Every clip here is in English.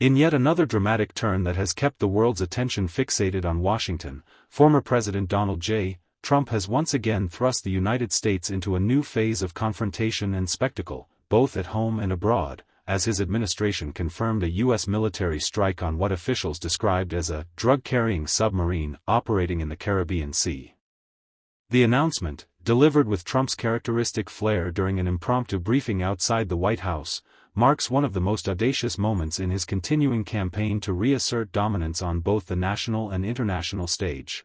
In yet another dramatic turn that has kept the world's attention fixated on Washington, former President Donald J. Trump has once again thrust the United States into a new phase of confrontation and spectacle, both at home and abroad, as his administration confirmed a U.S. military strike on what officials described as a drug-carrying submarine operating in the Caribbean Sea. The announcement, delivered with Trump's characteristic flair during an impromptu briefing outside the White House, marks one of the most audacious moments in his continuing campaign to reassert dominance on both the national and international stage.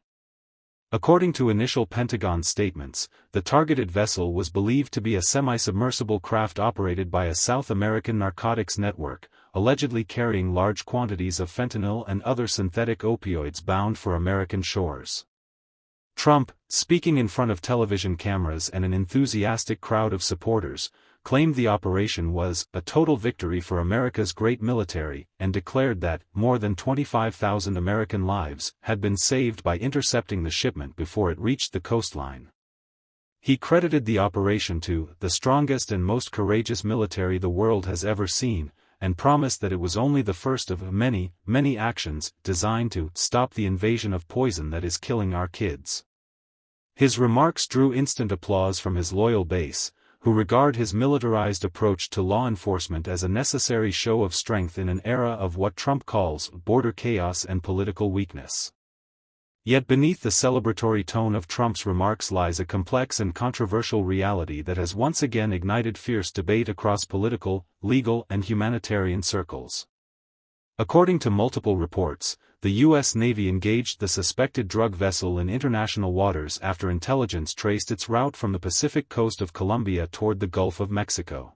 According to initial Pentagon statements, the targeted vessel was believed to be a semi-submersible craft operated by a South American narcotics network, allegedly carrying large quantities of fentanyl and other synthetic opioids bound for American shores. Trump, speaking in front of television cameras and an enthusiastic crowd of supporters, claimed the operation was a total victory for America's great military and declared that more than 25,000 American lives had been saved by intercepting the shipment before it reached the coastline. He credited the operation to the strongest and most courageous military the world has ever seen, and promised that it was only the first of many, many actions designed to stop the invasion of poison that is killing our kids. His remarks drew instant applause from his loyal base, who regard his militarized approach to law enforcement as a necessary show of strength in an era of what Trump calls border chaos and political weakness. Yet beneath the celebratory tone of Trump's remarks lies a complex and controversial reality that has once again ignited fierce debate across political, legal, and humanitarian circles. According to multiple reports, the U.S. Navy engaged the suspected drug vessel in international waters after intelligence traced its route from the Pacific coast of Colombia toward the Gulf of Mexico.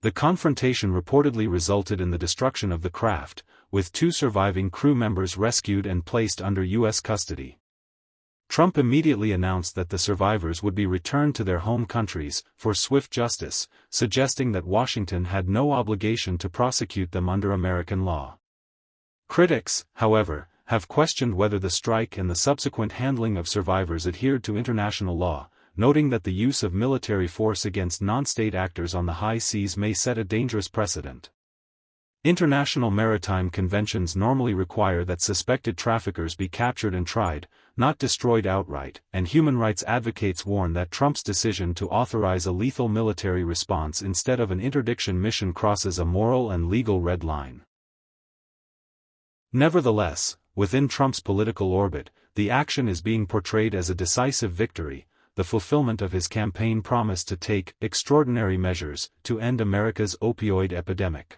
The confrontation reportedly resulted in the destruction of the craft, with 2 surviving crew members rescued and placed under U.S. custody. Trump immediately announced that the survivors would be returned to their home countries for swift justice, suggesting that Washington had no obligation to prosecute them under American law. Critics, however, have questioned whether the strike and the subsequent handling of survivors adhered to international law, noting that the use of military force against non-state actors on the high seas may set a dangerous precedent. International maritime conventions normally require that suspected traffickers be captured and tried, not destroyed outright, and human rights advocates warn that Trump's decision to authorize a lethal military response instead of an interdiction mission crosses a moral and legal red line. Nevertheless, within Trump's political orbit, the action is being portrayed as a decisive victory, the fulfillment of his campaign promise to take extraordinary measures to end America's opioid epidemic.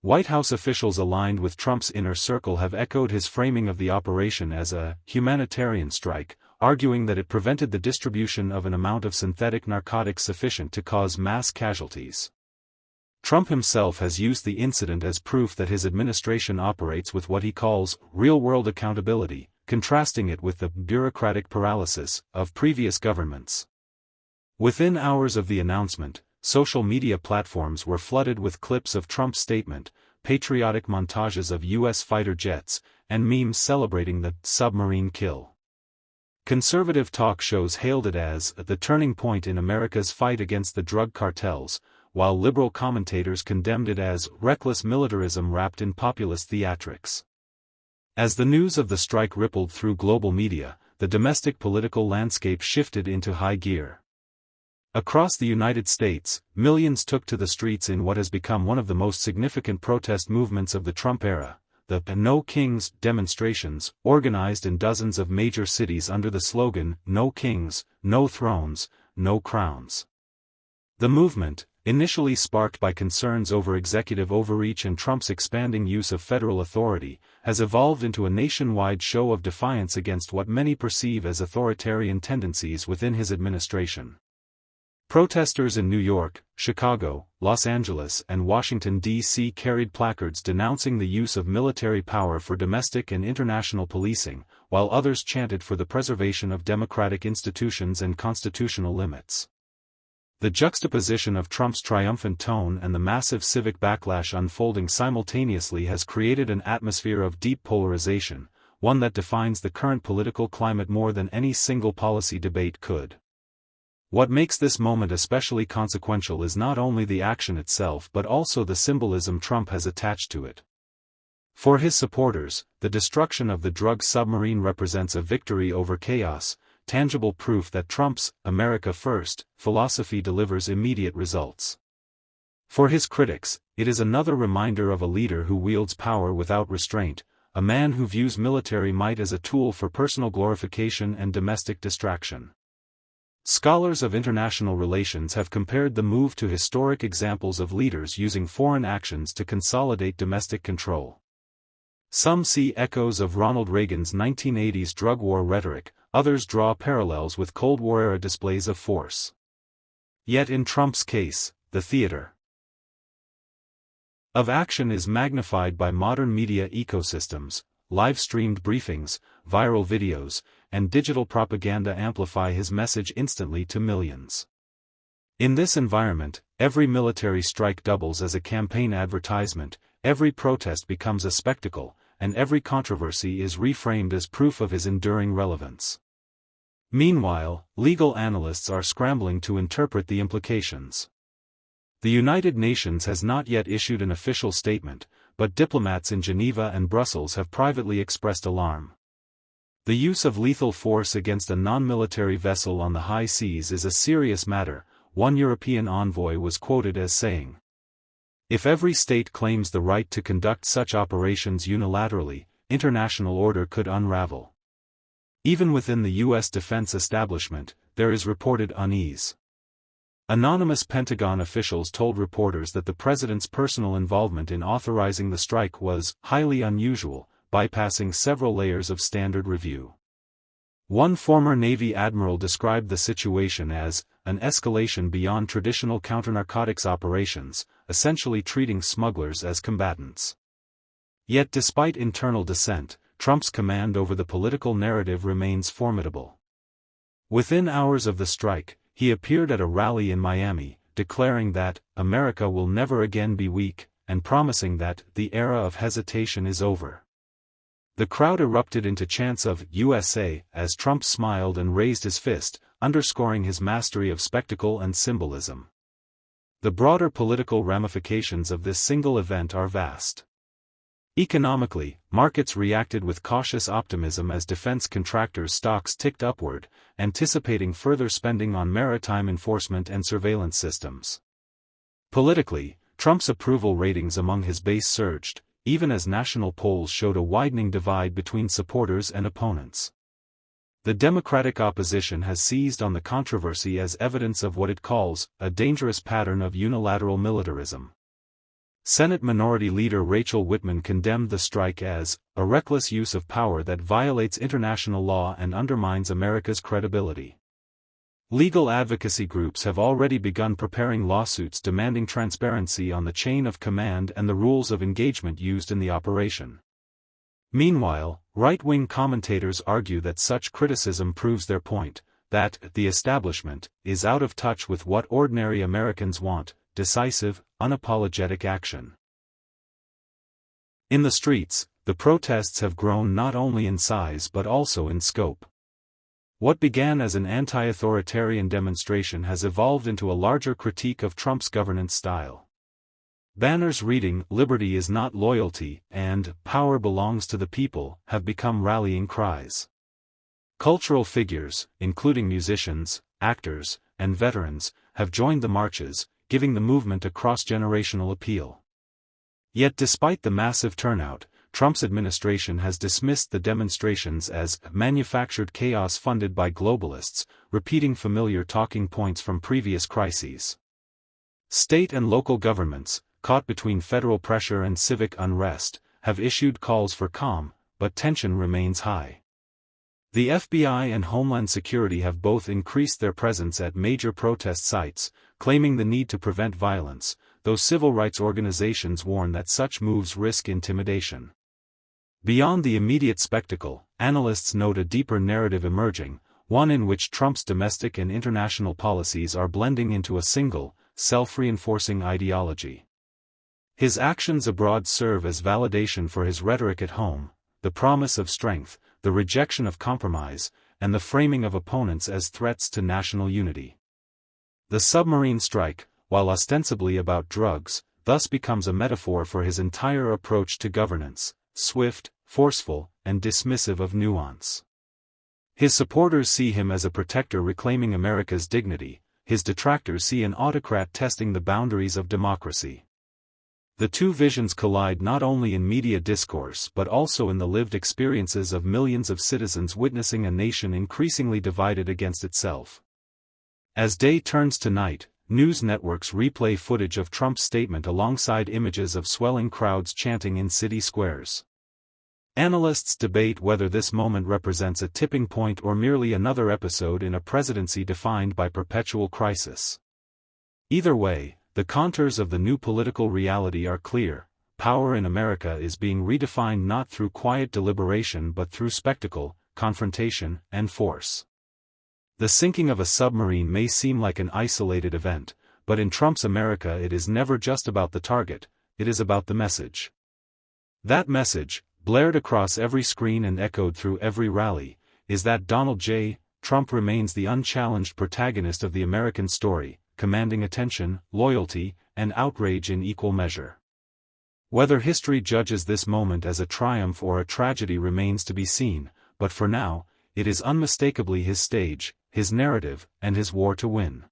White House officials aligned with Trump's inner circle have echoed his framing of the operation as a humanitarian strike, arguing that it prevented the distribution of an amount of synthetic narcotics sufficient to cause mass casualties. Trump himself has used the incident as proof that his administration operates with what he calls real-world accountability, contrasting it with the bureaucratic paralysis of previous governments. Within hours of the announcement, social media platforms were flooded with clips of Trump's statement, patriotic montages of U.S. fighter jets, and memes celebrating the submarine kill. Conservative talk shows hailed it as the turning point in America's fight against the drug cartels, while liberal commentators condemned it as reckless militarism wrapped in populist theatrics. As the news of the strike rippled through global media, the domestic political landscape shifted into high gear. Across the United States, millions took to the streets in what has become one of the most significant protest movements of the Trump era, the No Kings demonstrations, organized in dozens of major cities under the slogan, No Kings, No Thrones, No Crowns. The movement, initially sparked by concerns over executive overreach and Trump's expanding use of federal authority, has evolved into a nationwide show of defiance against what many perceive as authoritarian tendencies within his administration. Protesters in New York, Chicago, Los Angeles and Washington, D.C. carried placards denouncing the use of military power for domestic and international policing, while others chanted for the preservation of democratic institutions and constitutional limits. The juxtaposition of Trump's triumphant tone and the massive civic backlash unfolding simultaneously has created an atmosphere of deep polarization, one that defines the current political climate more than any single policy debate could. What makes this moment especially consequential is not only the action itself but also the symbolism Trump has attached to it. For his supporters, the destruction of the drug submarine represents a victory over chaos, tangible proof that Trump's "America First" philosophy delivers immediate results. For his critics, it is another reminder of a leader who wields power without restraint, a man who views military might as a tool for personal glorification and domestic distraction. Scholars of international relations have compared the move to historic examples of leaders using foreign actions to consolidate domestic control. Some see echoes of Ronald Reagan's 1980s drug war rhetoric, others draw parallels with Cold War-era displays of force. Yet in Trump's case, the theater of action is magnified by modern media ecosystems. Live-streamed briefings, viral videos, and digital propaganda amplify his message instantly to millions. In this environment, every military strike doubles as a campaign advertisement, every protest becomes a spectacle, and every controversy is reframed as proof of his enduring relevance. Meanwhile, legal analysts are scrambling to interpret the implications. The United Nations has not yet issued an official statement, but diplomats in Geneva and Brussels have privately expressed alarm. The use of lethal force against a non-military vessel on the high seas is a serious matter, one European envoy was quoted as saying. If every state claims the right to conduct such operations unilaterally, international order could unravel. Even within the U.S. defense establishment, there is reported unease. Anonymous Pentagon officials told reporters that the president's personal involvement in authorizing the strike was highly unusual, bypassing several layers of standard review. One former Navy admiral described the situation as an escalation beyond traditional counternarcotics operations, essentially treating smugglers as combatants. Yet despite internal dissent, Trump's command over the political narrative remains formidable. Within hours of the strike, he appeared at a rally in Miami, declaring that America will never again be weak, and promising that the era of hesitation is over. The crowd erupted into chants of USA as Trump smiled and raised his fist, underscoring his mastery of spectacle and symbolism. The broader political ramifications of this single event are vast. Economically, markets reacted with cautious optimism as defense contractors' stocks ticked upward, anticipating further spending on maritime enforcement and surveillance systems. Politically, Trump's approval ratings among his base surged, even as national polls showed a widening divide between supporters and opponents. The Democratic opposition has seized on the controversy as evidence of what it calls a dangerous pattern of unilateral militarism. Senate Minority Leader Rachel Whitman condemned the strike as a reckless use of power that violates international law and undermines America's credibility. Legal advocacy groups have already begun preparing lawsuits demanding transparency on the chain of command and the rules of engagement used in the operation. Meanwhile, right-wing commentators argue that such criticism proves their point, that the establishment is out of touch with what ordinary Americans want: decisive, unapologetic action. In the streets, the protests have grown not only in size but also in scope. What began as an anti-authoritarian demonstration has evolved into a larger critique of Trump's governance style. Banners reading "Liberty is not loyalty" and "Power belongs to the people" have become rallying cries. Cultural figures, including musicians, actors, and veterans, have joined the marches, giving the movement a cross-generational appeal. Yet despite the massive turnout, Trump's administration has dismissed the demonstrations as manufactured chaos funded by globalists, repeating familiar talking points from previous crises. State and local governments, caught between federal pressure and civic unrest, have issued calls for calm, but tension remains high. The FBI and Homeland Security have both increased their presence at major protest sites, claiming the need to prevent violence, though civil rights organizations warn that such moves risk intimidation. Beyond the immediate spectacle, analysts note a deeper narrative emerging, one in which Trump's domestic and international policies are blending into a single, self-reinforcing ideology. His actions abroad serve as validation for his rhetoric at home: the promise of strength, the rejection of compromise, and the framing of opponents as threats to national unity. The submarine strike, while ostensibly about drugs, thus becomes a metaphor for his entire approach to governance: swift, forceful, and dismissive of nuance. His supporters see him as a protector reclaiming America's dignity, his detractors see an autocrat testing the boundaries of democracy. The two visions collide not only in media discourse but also in the lived experiences of millions of citizens witnessing a nation increasingly divided against itself. As day turns to night, news networks replay footage of Trump's statement alongside images of swelling crowds chanting in city squares. Analysts debate whether this moment represents a tipping point or merely another episode in a presidency defined by perpetual crisis. Either way, the contours of the new political reality are clear. Power in America is being redefined not through quiet deliberation but through spectacle, confrontation, and force. The sinking of a submarine may seem like an isolated event, but in Trump's America it is never just about the target, it is about the message. That message, blared across every screen and echoed through every rally, is that Donald J. Trump remains the unchallenged protagonist of the American story, commanding attention, loyalty, and outrage in equal measure. Whether history judges this moment as a triumph or a tragedy remains to be seen, but for now, it is unmistakably his stage, his narrative, and his war to win.